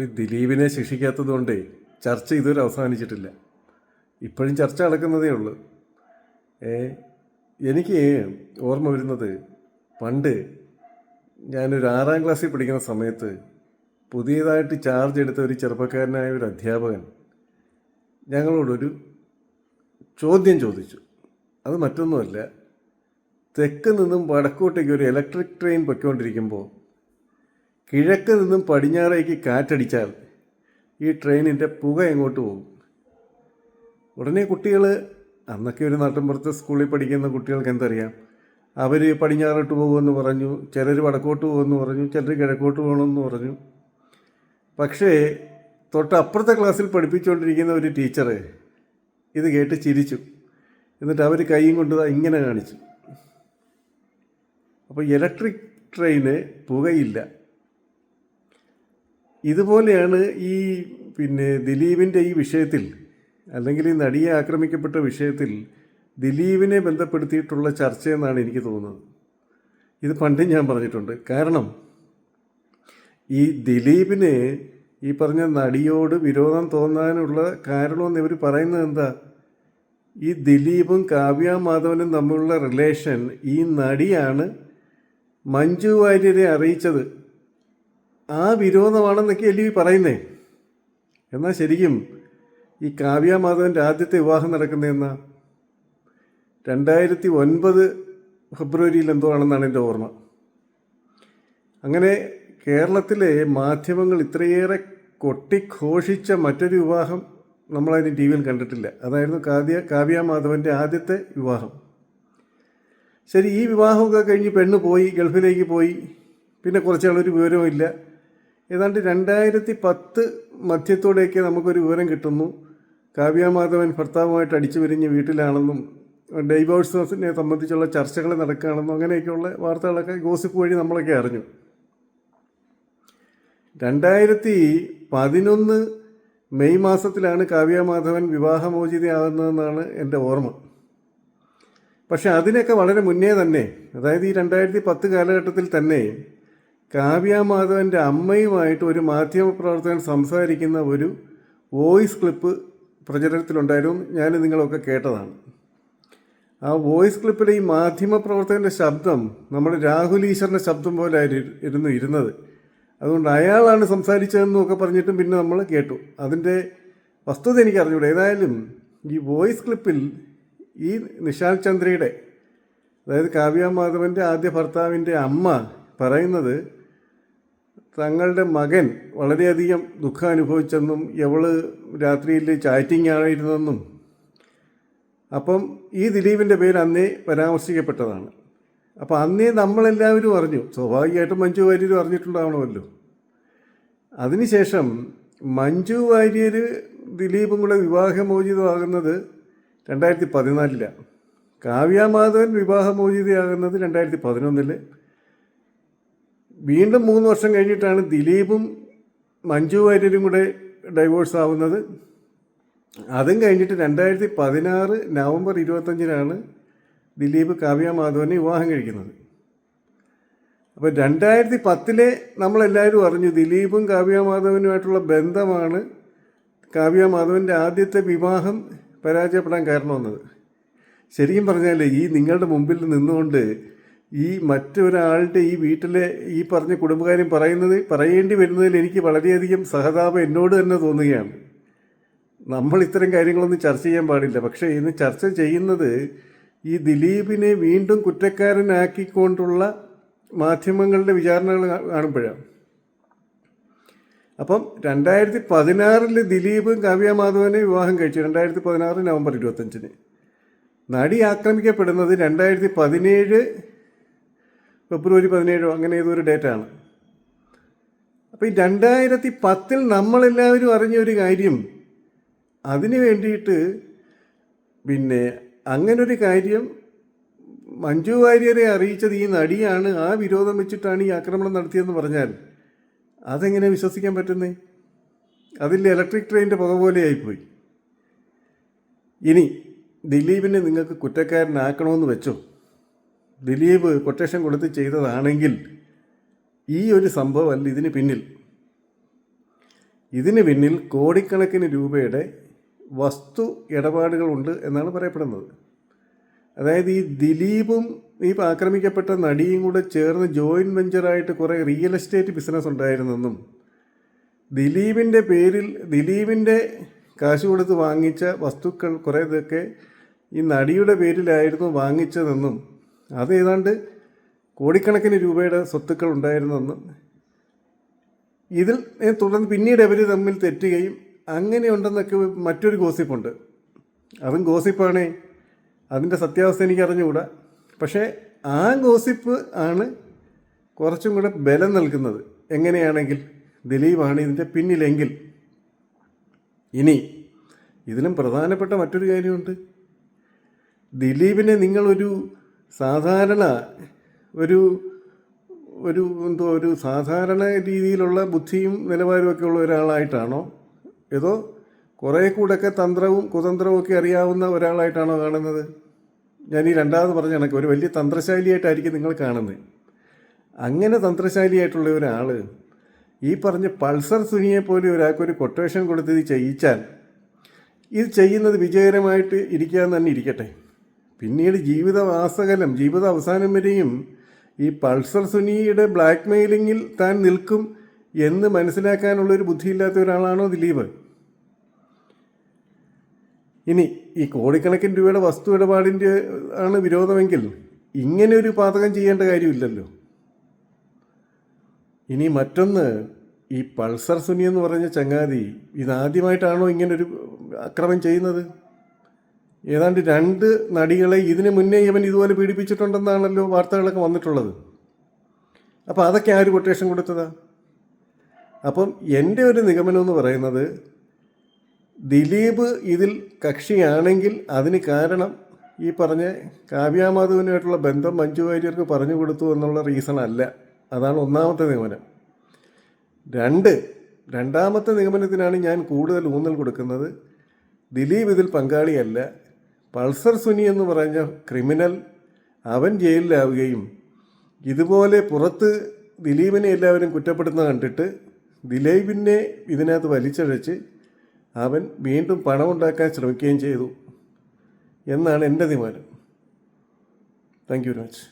ഇപ്പോൾ ഈ ദിലീപിനെ ശിക്ഷിക്കാത്തത് കൊണ്ട് ചർച്ച ഇതുവരെ അവസാനിച്ചിട്ടില്ല. ഇപ്പോഴും ചർച്ച നടക്കുന്നതേ ഉള്ളൂ. ഏ, എനിക്ക് ഓർമ്മ വരുന്നത്, പണ്ട് ഞാനൊരു 6ാം ക്ലാസ്സിൽ പഠിക്കുന്ന സമയത്ത് പുതിയതായിട്ട് ചാർജ് എടുത്ത ഒരു ചെറുപ്പക്കാരനായ ഒരു അധ്യാപകൻ ഞങ്ങളോടൊരു ചോദ്യം ചോദിച്ചു. അത് മറ്റൊന്നുമല്ല, തെക്ക് നിന്നും വടക്കോട്ടേക്ക് ഒരു ഇലക്ട്രിക് ട്രെയിൻ പൊയ്ക്കൊണ്ടിരിക്കുമ്പോൾ കിഴക്ക് നിന്നും പടിഞ്ഞാറേക്ക് കാറ്റടിച്ചാൽ ഈ ട്രെയിനിൻ്റെ പുക എങ്ങോട്ട് പോകും? ഉടനെ കുട്ടികൾ, അന്നൊക്കെ ഒരു നാട്ടിൻപുറത്ത് സ്കൂളിൽ പഠിക്കുന്ന കുട്ടികൾക്ക് എന്തറിയാം, അവർ പടിഞ്ഞാറോട്ട് പോകുമെന്ന് പറഞ്ഞു, ചിലർ വടക്കോട്ട് പോകുമെന്ന് പറഞ്ഞു, ചിലർ കിഴക്കോട്ട് പോകണമെന്ന് പറഞ്ഞു. പക്ഷേ തൊട്ടപ്പുറത്തെ ക്ലാസ്സിൽ പഠിപ്പിച്ചുകൊണ്ടിരിക്കുന്ന ഒരു ടീച്ചർ ഇത് കേട്ട് ചിരിച്ചു. എന്നിട്ട് അവർ കൈയും കൊണ്ട് ഇങ്ങനെ കാണിച്ചു. അപ്പോൾ ഇലക്ട്രിക് ട്രെയിന് പുകയില്ല. ഇതുപോലെയാണ് ഈ ദിലീപിൻ്റെ ഈ വിഷയത്തിൽ, അല്ലെങ്കിൽ ഈ നടിയെ ആക്രമിക്കപ്പെട്ട വിഷയത്തിൽ ദിലീപിനെ ബന്ധപ്പെടുത്തിയിട്ടുള്ള ചർച്ചയെന്നാണ് എനിക്ക് തോന്നുന്നത്. ഇത് പണ്ടും ഞാൻ പറഞ്ഞിട്ടുണ്ട്. കാരണം ഈ ദിലീപിന് ഈ പറഞ്ഞ നടിയോട് വിരോധം തോന്നാനുള്ള കാരണമെന്ന് ഇവർ പറയുന്നത് എന്താ? ഈ ദിലീപും കാവ്യ മാധവനും തമ്മിലുള്ള റിലേഷൻ ഈ നടിയാണ് മഞ്ജു വാര്യരെ അറിയിച്ചത്. ആ വിരോധമാണെന്നൊക്കെയല്ലേ ഈ പറയുന്നേ. എന്നാൽ ശരിക്കും ഈ കാവ്യ മാധവൻ്റെ ആദ്യത്തെ വിവാഹം നടക്കുന്നതെന്നാ 2009 ഫെബ്രുവരിയിൽ എന്തോ ആണെന്നാണ് എൻ്റെ ഓർമ്മ. അങ്ങനെ കേരളത്തിലെ മാധ്യമങ്ങൾ ഇത്രയേറെ കൊട്ടിഘോഷിച്ച മറ്റൊരു വിവാഹം നമ്മളതിന് ടി വിയിൽ കണ്ടിട്ടില്ല. അതായിരുന്നു കാവ്യ മാധവൻ്റെ ആദ്യത്തെ വിവാഹം. ശരി, ഈ വിവാഹമൊക്കെ കഴിഞ്ഞ് പെണ്ണ് പോയി, ഗൾഫിലേക്ക് പോയി. പിന്നെ കുറച്ചാളൊരു വിവരവുമില്ല. ഏതാണ്ട് 2010 മധ്യത്തോടെയൊക്കെ നമുക്കൊരു വിവരം കിട്ടുന്നു, കാവ്യ മാധവൻ ഭർത്താവുമായിട്ട് അടിച്ചു പിരിഞ്ഞ് വീട്ടിലാണെന്നും ഡൈവോഴ്സിനെ സംബന്ധിച്ചുള്ള ചർച്ചകൾ നടക്കുകയാണെന്നും അങ്ങനെയൊക്കെയുള്ള വാർത്തകളൊക്കെ ഗോസിപ്പ് വഴി നമ്മളൊക്കെ അറിഞ്ഞു. 2011 മെയ് മാസത്തിലാണ് കാവ്യ മാധവൻ വിവാഹമോചിതയാകുന്നതെന്നാണ് എൻ്റെ ഓർമ്മ. പക്ഷെ അതിനൊക്കെ വളരെ മുന്നേ തന്നെ, അതായത് ഈ 2010 കാലഘട്ടത്തിൽ തന്നെ കാവ്യ മാധവൻ്റെ അമ്മയുമായിട്ട് ഒരു മാധ്യമപ്രവർത്തകൻ സംസാരിക്കുന്ന ഒരു വോയിസ് ക്ലിപ്പ് പ്രചരണത്തിലുണ്ടായിരുന്നു. ഞാൻ നിങ്ങളൊക്കെ കേട്ടതാണ്. ആ വോയിസ് ക്ലിപ്പിൽ ഈ മാധ്യമപ്രവർത്തകൻ്റെ ശബ്ദം നമ്മുടെ രാഹുൽ ഈശ്വറിൻ്റെ ശബ്ദം പോലെ ആയിരുന്നു ഇരുന്നത്. അതുകൊണ്ട് അയാളാണ് സംസാരിച്ചതെന്നൊക്കെ പറഞ്ഞിട്ടും പിന്നെ നമ്മൾ കേട്ടു. അതിൻ്റെ വസ്തുത എനിക്ക് അറിഞ്ഞൂടെ. ഏതായാലും ഈ വോയിസ് ക്ലിപ്പിൽ ഈ നിശാൽ ചന്ദ്രയുടെ, അതായത് കാവ്യ മാധവൻ്റെ ആദ്യ ഭർത്താവിൻ്റെ അമ്മ പറയുന്നത് തങ്ങളുടെ മകൻ വളരെയധികം ദുഃഖം അനുഭവിച്ചെന്നും അവള് രാത്രിയിൽ ചാറ്റിംഗ് ആയിരുന്നെന്നും, അപ്പം ഈ ദിലീപിൻ്റെ പേര് അന്നേ പരാമർശിക്കപ്പെട്ടതാണ്. അപ്പോൾ അന്നേ നമ്മളെല്ലാവരും അറിഞ്ഞു. സ്വാഭാവികമായിട്ടും മഞ്ജു വാര്യർ അറിഞ്ഞിട്ടുണ്ടാവണമല്ലോ. അതിനുശേഷം മഞ്ജു വാര്യർ ദിലീപും കൂടെ വിവാഹമോചിതമാകുന്നത് 2014. കാവ്യ മാധവൻ വിവാഹമോചിതയാകുന്നത് 2011. വീണ്ടും 3 വർഷം കഴിഞ്ഞിട്ടാണ് ദിലീപും മഞ്ജു വാര്യരും കൂടെ ഡൈവോഴ്സ് ആവുന്നത്. അതും കഴിഞ്ഞിട്ട് 2016 നവംബർ 25 ദിലീപ് കാവ്യ മാധവനെ വിവാഹം കഴിക്കുന്നത്. അപ്പോൾ 2010 നമ്മളെല്ലാവരും അറിഞ്ഞു ദിലീപും കാവ്യ മാധവനുമായിട്ടുള്ള ബന്ധമാണ് കാവ്യ മാധവൻ്റെ ആദ്യത്തെ വിവാഹം പരാജയപ്പെടാൻ കാരണമെന്നത്. ശരിക്കും പറഞ്ഞാൽ ഈ നിങ്ങളുടെ മുമ്പിൽ നിന്നുകൊണ്ട് ഈ മറ്റൊരാളുടെ ഈ വീട്ടിലെ ഈ പറഞ്ഞ കുടുംബകാര്യം പറയേണ്ടി വരുന്നതിൽ എനിക്ക് വളരെയധികം സഹതാപം എന്നോട് തന്നെ തോന്നുകയാണ്. നമ്മൾ ഇത്തരം കാര്യങ്ങളൊന്നും ചർച്ച ചെയ്യാൻ പാടില്ല. പക്ഷേ ഇന്ന് ചർച്ച ചെയ്യുന്നത് ഈ ദിലീപിനെ വീണ്ടും കുറ്റക്കാരനാക്കിക്കൊണ്ടുള്ള മാധ്യമങ്ങളുടെ വിചാരണകൾ കാണുമ്പോഴാണ്. അപ്പം 2016 ദിലീപ് കാവ്യ മാധവനെ വിവാഹം കഴിച്ചു. 2016 നവംബർ 25. നടി ആക്രമിക്കപ്പെടുന്നത് 2017 ഫെബ്രുവരി 17 അങ്ങനെ ഏതൊരു ഡേറ്റാണ്. അപ്പോൾ ഈ 2010 നമ്മളെല്ലാവരും അറിഞ്ഞ ഒരു കാര്യം, അതിന് വേണ്ടിയിട്ട് അങ്ങനൊരു കാര്യം മഞ്ജു വാര്യരെ അറിയിച്ചത് ഈ നടിയാണ്, ആ വിരോധം വെച്ചിട്ടാണ് ഈ ആക്രമണം നടത്തിയതെന്ന് പറഞ്ഞാൽ അതെങ്ങനെ വിശ്വസിക്കാൻ പറ്റുന്നേ? അതിൽ ഇലക്ട്രിക് ട്രെയിനിൻ്റെ പുക പോലെയായിപ്പോയി. ഇനി ദിലീപിനെ നിങ്ങൾക്ക് കുറ്റക്കാരനാക്കണമെന്ന് വെച്ചോ, ദിലീപ് കൊട്ടേഷൻ കൊടുത്ത് ചെയ്തതാണെങ്കിൽ ഈ ഒരു സംഭവമല്ല ഇതിന് പിന്നിൽ. ഇതിന് പിന്നിൽ കോടിക്കണക്കിന് രൂപയുടെ വസ്തു ഇടപാടുകളുണ്ട് എന്നാണ് പറയപ്പെടുന്നത്. അതായത് ഈ ദിലീപും ഈ ആക്രമിക്കപ്പെട്ട നടിയും കൂടെ ചേർന്ന് ജോയിൻറ്റ് വെഞ്ചറായിട്ട് കുറേ റിയൽ എസ്റ്റേറ്റ് ബിസിനസ് ഉണ്ടായിരുന്നെന്നും ദിലീപിൻ്റെ പേരിൽ ദിലീപിൻ്റെ കാശ് കൊടുത്ത് വാങ്ങിച്ച വസ്തുക്കൾ കുറേ ഇതൊക്കെ ഈ നടിയുടെ പേരിലായിരുന്നു വാങ്ങിച്ചതെന്നും അത് ഏതാണ്ട് കോടിക്കണക്കിന് രൂപയുടെ സ്വത്തുക്കൾ ഉണ്ടായിരുന്നെന്നും ഇതിൽ തുടർന്ന് പിന്നീട് അവർ തമ്മിൽ തെറ്റുകയും അങ്ങനെയുണ്ടെന്നൊക്കെ മറ്റൊരു ഗോസിപ്പുണ്ട്. അതും ഗോസിപ്പാണേ, അതിൻ്റെ സത്യാവസ്ഥ എനിക്ക് അറിഞ്ഞുകൂടാ. പക്ഷേ ആ ഗോസിപ്പ് ആണ് കുറച്ചും കൂടെ ബലം നൽകുന്നത്. എങ്ങനെയാണെങ്കിൽ ദിലീപാണ് ഇതിൻ്റെ പിന്നിലെങ്കിൽ. ഇനി ഇതിലും പ്രധാനപ്പെട്ട മറ്റൊരു കാര്യമുണ്ട്. ദിലീപിനെ നിങ്ങളൊരു സാധാരണ ഒരു സാധാരണ രീതിയിലുള്ള ബുദ്ധിയും നിലവാരമൊക്കെ ഉള്ള ഒരാളായിട്ടാണോ, ഏതോ കുറേ കൂടെയൊക്കെ തന്ത്രവും കുതന്ത്രവും ഒക്കെ അറിയാവുന്ന ഒരാളായിട്ടാണോ കാണുന്നത്? ഞാൻ ഈ രണ്ടാമത് പറഞ്ഞ കണക്ക് ഒരു വലിയ തന്ത്രശാലിയായിട്ടായിരിക്കും നിങ്ങൾ കാണുന്നത്. അങ്ങനെ തന്ത്രശാലിയായിട്ടുള്ള ഒരാൾ ഈ പറഞ്ഞ പൾസർ സുനിയെ പോലെ ഒരാൾക്കൊരു കൊട്ടേഷൻ കൊടുത്ത് ഇത് ചെയ്യിച്ചാൽ ഇത് ചെയ്യുന്നത് വിജയകരമായിട്ട് ഇരിക്കാമെന്ന് തന്നെ ഇരിക്കട്ടെ. പിന്നീട് ജീവിത അവസാനം വരെയും ഈ പൾസർ സുനിയുടെ ബ്ലാക്ക് മെയിലിങ്ങിൽ താൻ നിൽക്കും എന്ന് മനസ്സിലാക്കാനുള്ളൊരു ബുദ്ധിയില്ലാത്ത ഒരാളാണോ ദിലീപ്? ഇനി ഈ കോടിക്കണക്കിന് രൂപയുടെ വസ്തു ഇടപാടിൻ്റെ ആണ് വിരോധമെങ്കിൽ ഇങ്ങനെ ഒരു പാതകം ചെയ്യേണ്ട കാര്യമില്ലല്ലോ. ഇനി മറ്റൊന്ന്, ഈ പൾസർ സുനി എന്ന് പറഞ്ഞ ചങ്ങാതി ഇതാദ്യമായിട്ടാണോ ഇങ്ങനൊരു അക്രമം ചെയ്യുന്നത്? ഏതാണ്ട് 2 നടികളെ ഇതിന് മുന്നേ ഇവൻ ഇതുപോലെ പീഡിപ്പിച്ചിട്ടുണ്ടെന്നാണല്ലോ വാർത്തകളൊക്കെ വന്നിട്ടുള്ളത്. അപ്പോൾ അതൊക്കെ ആര് കൊട്ടേഷൻ കൊടുത്തതാ? അപ്പം എൻ്റെ ഒരു നിഗമനം എന്ന് പറയുന്നത്, ദിലീപ് ഇതിൽ കക്ഷിയാണെങ്കിൽ അതിന് കാരണം ഈ പറഞ്ഞ കാവ്യാമാധവനുമായിട്ടുള്ള ബന്ധം മഞ്ജു വാര്യർക്ക് പറഞ്ഞു കൊടുത്തു എന്നുള്ള റീസൺ അല്ല. അതാണ് ഒന്നാമത്തെ നിഗമനം. രണ്ടാമത്തെ നിഗമനത്തിനാണ് ഞാൻ കൂടുതൽ ഊന്നൽ കൊടുക്കുന്നത്. ദിലീപ് ഇതിൽ പങ്കാളിയല്ല. പൾസർ സുനി എന്ന് പറഞ്ഞ ക്രിമിനൽ അവൻ ജയിലിലാവുകയും ഇതുപോലെ പുറത്ത് ദിലീപിനെ എല്ലാവരും കുറ്റപ്പെടുത്തുന്നത് കണ്ടിട്ട് ദിലീപിനെ ഇതിനകത്ത് വലിച്ചഴച്ച് അവൻ വീണ്ടും പണമുണ്ടാക്കാൻ ശ്രമിക്കുകയും ചെയ്തു എന്നാണ് എൻ്റെ നിഗമനം. Thank you very much.